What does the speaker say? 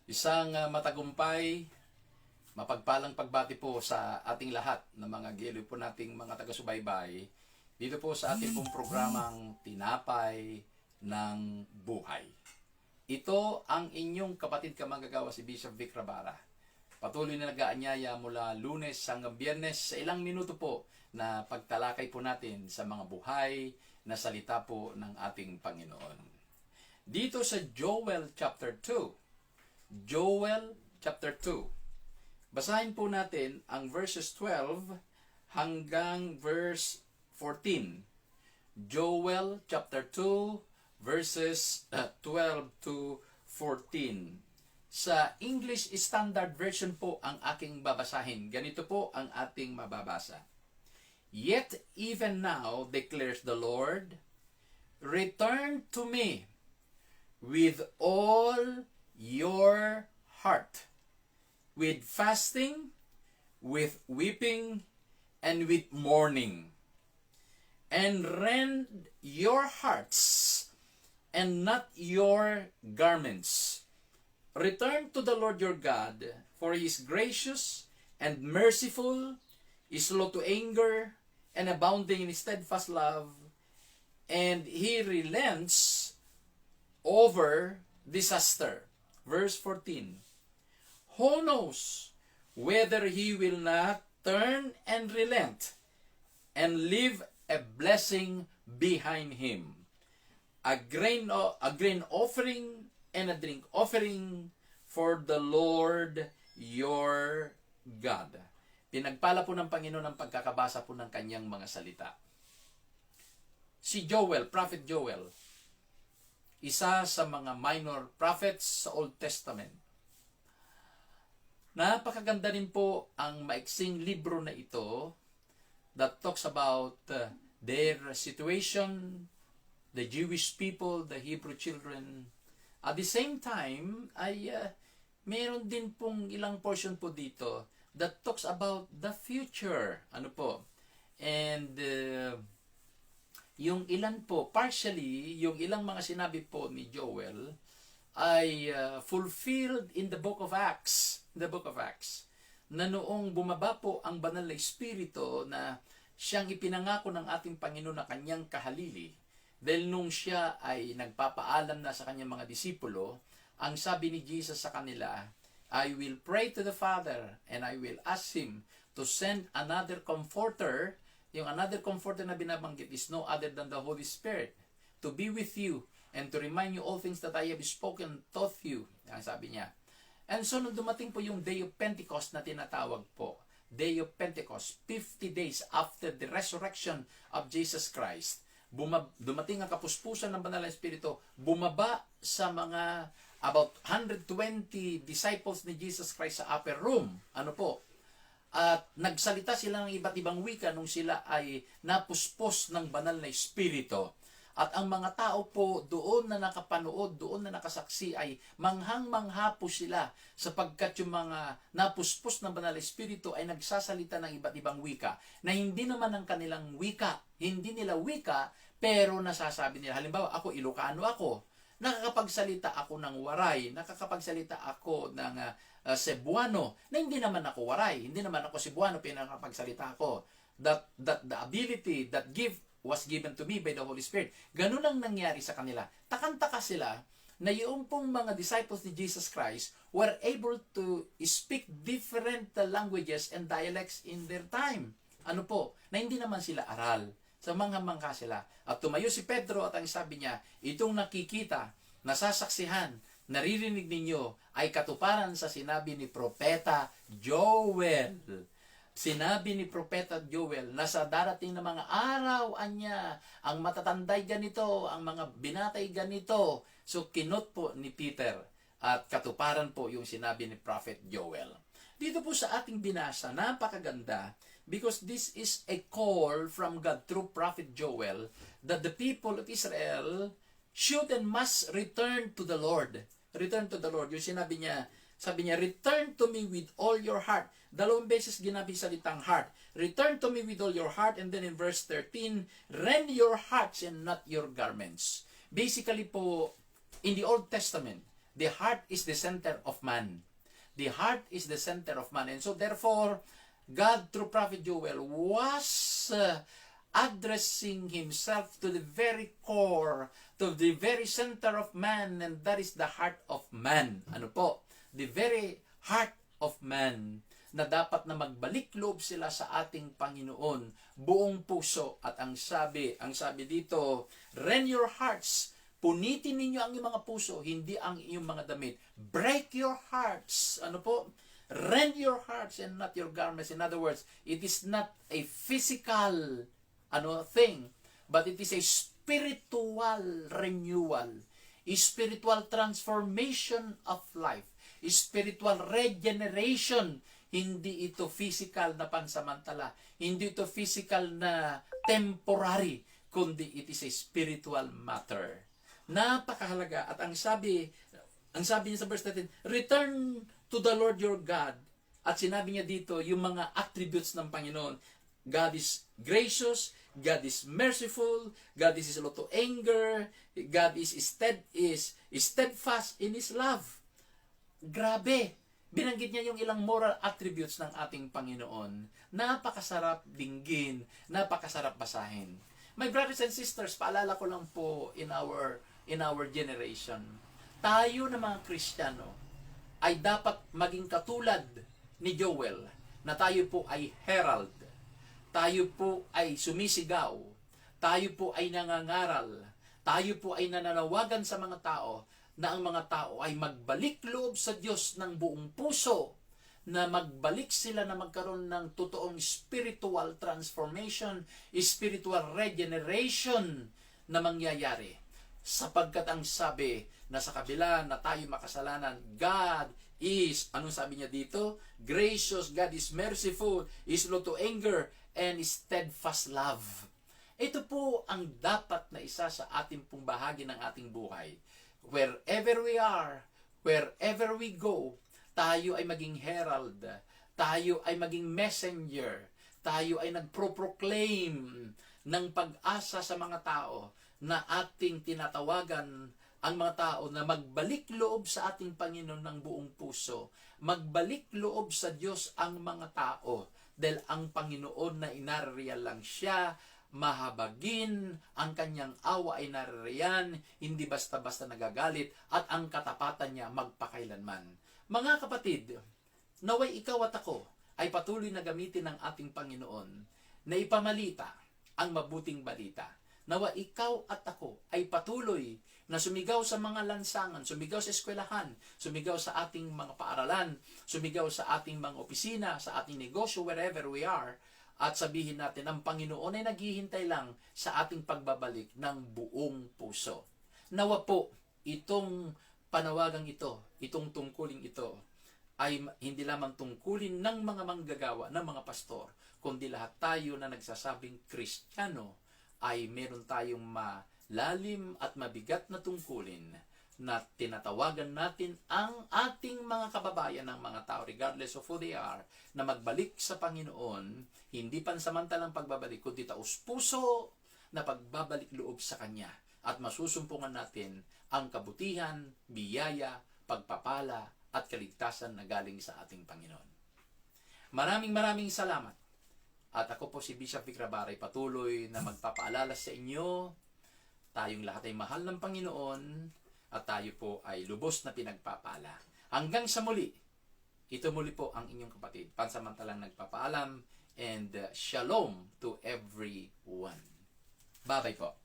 Isang matagumpay, mapagpalang pagbati po sa ating lahat ng mga giliw po nating mga taga-subaybay dito po sa ating pong programang Tinapay ng Buhay. Ito ang inyong kapatid kamanggagawa si Bishop Vic Rabara. Patuloy na nag-aanyaya mula Lunes hanggang Biyernes sa ilang minuto po na pagtalakay po natin sa mga buhay na salita po ng ating Panginoon. Dito sa Joel chapter 2, Joel chapter 2. Basahin po natin ang verses 12 hanggang verse 14. Joel chapter 2 verses 12 to 14. Sa English Standard Version po ang aking babasahin. Ganito po ang ating mababasa. Yet even now, declares the Lord, return to me with all your heart, with fasting, with weeping, and with mourning, and rend your hearts and not your garments. Return to the Lord your God, for he is gracious and merciful, is slow to anger, and abounding in steadfast love, and he relents over disaster. Verse 14. Who knows whether he will not turn and relent and leave a blessing behind him, a grain offering and a drink offering for the Lord your God. Pinagpala po ng Panginoon ang pagkakabasa po ng kanyang mga salita. Si Joel, Prophet Joel, isa sa mga minor prophets sa Old Testament. Napakaganda rin po ang maiksing libro na ito that talks about their situation, the Jewish people, the Hebrew children. At the same time, ay meron din pong ilang portion po dito that talks about the future. Ano po? And yung ilan po, partially, yung ilang mga sinabi po ni Joel ay fulfilled in the book of Acts. The book of Acts. Na noong bumaba po ang banal na Espiritu na siyang ipinangako ng ating Panginoon na kanyang kahalili. Dahil nung siya ay nagpapaalam na sa kanyang mga disipulo, ang sabi ni Jesus sa kanila, I will pray to the Father and I will ask Him to send another comforter. Yung another comforter na binabanggit is no other than the Holy Spirit to be with you and to remind you all things that I have spoken, taught you. Ang sabi niya. And so, nung dumating po yung Day of Pentecost na tinatawag po, Day of Pentecost, 50 days after the resurrection of Jesus Christ, dumating ang kapuspusan ng Banal na Espiritu, bumaba sa mga about 120 disciples ni Jesus Christ sa upper room. Ano po? At nagsalita sila ng iba't ibang wika nung sila ay napuspos ng banal na Espiritu. At ang mga tao po doon na nakapanood, doon na nakasaksi ay manghang-mangha po sila sapagkat yung mga napuspos ng banal na Espiritu ay nagsasalita ng iba't ibang wika na hindi naman ang kanilang wika, hindi nila wika, pero nasasabi nila. Halimbawa, ako Ilocano ako. Nakakapagsalita ako ng Waray, nakakapagsalita ako ng Cebuano, na hindi naman ako Waray, hindi naman ako Cebuano, pinakapagsalita ako. That the ability, that gift was given to me by the Holy Spirit. Ganun ang nangyari sa kanila. Takang-taka sila na yung pong mga disciples ni Jesus Christ were able to speak different languages and dialects in their time. Ano po? Na hindi naman sila aral. Sa mangha-mangha sila. At tumayo si Pedro at ang sabi niya, itong nakikita, nasasaksihan, naririnig ninyo ay katuparan sa sinabi ni Propeta Joel. Sinabi ni Propeta Joel na sa darating na mga araw anya, ang matatanday ganito, ang mga binatay ganito. So kinot po ni Peter at katuparan po yung sinabi ni Prophet Joel. Dito po sa ating binasa, napakaganda because this is a call from God through Prophet Joel that the people of Israel should and must return to the Lord. Return to the Lord. Yung sinabi niya, sabi niya, return to me with all your heart. Dalawang beses ginabi salitang heart. Return to me with all your heart. And then in verse 13, rend your hearts and not your garments. Basically po, in the Old Testament, The heart is the center of man. The heart is the center of man. And so therefore, God through Prophet Joel was addressing himself to the very core, to the very center of man, and that is the heart of man. Ano po? The very heart of man, na dapat na magbalik loob sila sa ating Panginoon buong puso. At ang sabi dito, rend your hearts, punitin ninyo ang iyong mga puso, hindi ang iyong mga damit. Break your hearts. Ano po? Rend your hearts and not your garments. In other words, it is not a physical thing, but it is a spiritual renewal, a spiritual transformation of life, a spiritual regeneration. Hindi ito physical na pansamantala, hindi ito physical na temporary, kundi it is a spiritual matter. Napakahalaga. At ang sabi niya sa verse 13, return to the Lord your God. At sinabi niya dito yung mga attributes ng Panginoon. God is gracious, God is merciful, God is slow to anger, God is steadfast in His love. Grabe! Binanggit niya yung ilang moral attributes ng ating Panginoon. Napakasarap dinggin, napakasarap basahin. My brothers and sisters, paalala ko lang po in our generation, tayo na mga Kristiyano ay dapat maging katulad ni Joel, na tayo po ay herald, tayo po ay sumisigaw, tayo po ay nangangaral, tayo po ay nananawagan sa mga tao, na ang mga tao ay magbalik loob sa Diyos ng buong puso, na magbalik sila na magkaroon ng totoong spiritual transformation, spiritual regeneration na mangyayari. Sapagkat ang sabi na sa kabila na tayo makasalanan, God is, anong sabi niya dito? Gracious, God is merciful, is slow to anger, and steadfast love. Ito po ang dapat na isa sa ating pong bahagi ng ating buhay. Wherever we are, wherever we go, tayo ay maging herald, tayo ay maging messenger, tayo ay nagpro-proclaim ng pag-asa sa mga tao na ating tinatawagan ang mga tao na magbalik loob sa ating Panginoon ng buong puso, magbalik loob sa Diyos ang mga tao, dahil ang Panginoon na inaririyan lang siya, mahabagin, ang kanyang awa ay naririyan, hindi basta-basta nagagalit, at ang katapatan niya magpakailanman. Mga kapatid, naway ikaw at ako ay patuloy na gamitin ng ating Panginoon na ipamalita ang mabuting balita. Nawa ikaw at ako ay patuloy na sumigaw sa mga lansangan, sumigaw sa eskwelahan, sumigaw sa ating mga paaralan, sumigaw sa ating mga opisina, sa ating negosyo, wherever we are, at sabihin natin, ang Panginoon ay naghihintay lang sa ating pagbabalik ng buong puso. Nawa po, itong panawagang ito, itong tungkulin ito, ay hindi lamang tungkulin ng mga manggagawa, ng mga pastor, kundi lahat tayo na nagsasabing Kristiyano, ay meron tayong malalim at mabigat na tungkulin na tinatawagan natin ang ating mga kababayan ng mga tao, regardless of who they are, na magbalik sa Panginoon, hindi pansamantalang pagbabalik, kundi taus-puso na pagbabalik loob sa Kanya. At masusumpungan natin ang kabutihan, biyaya, pagpapala, at kaligtasan na galing sa ating Panginoon. Maraming salamat. At ako po si Bishop Vic Rabaray, patuloy na magpapaalala sa inyo, tayong lahat ay mahal ng Panginoon, at tayo po ay lubos na pinagpapala. Hanggang sa muli, ito muli po ang inyong kapatid, pansamantalang nagpapaalam, and shalom to everyone. Bye-bye po.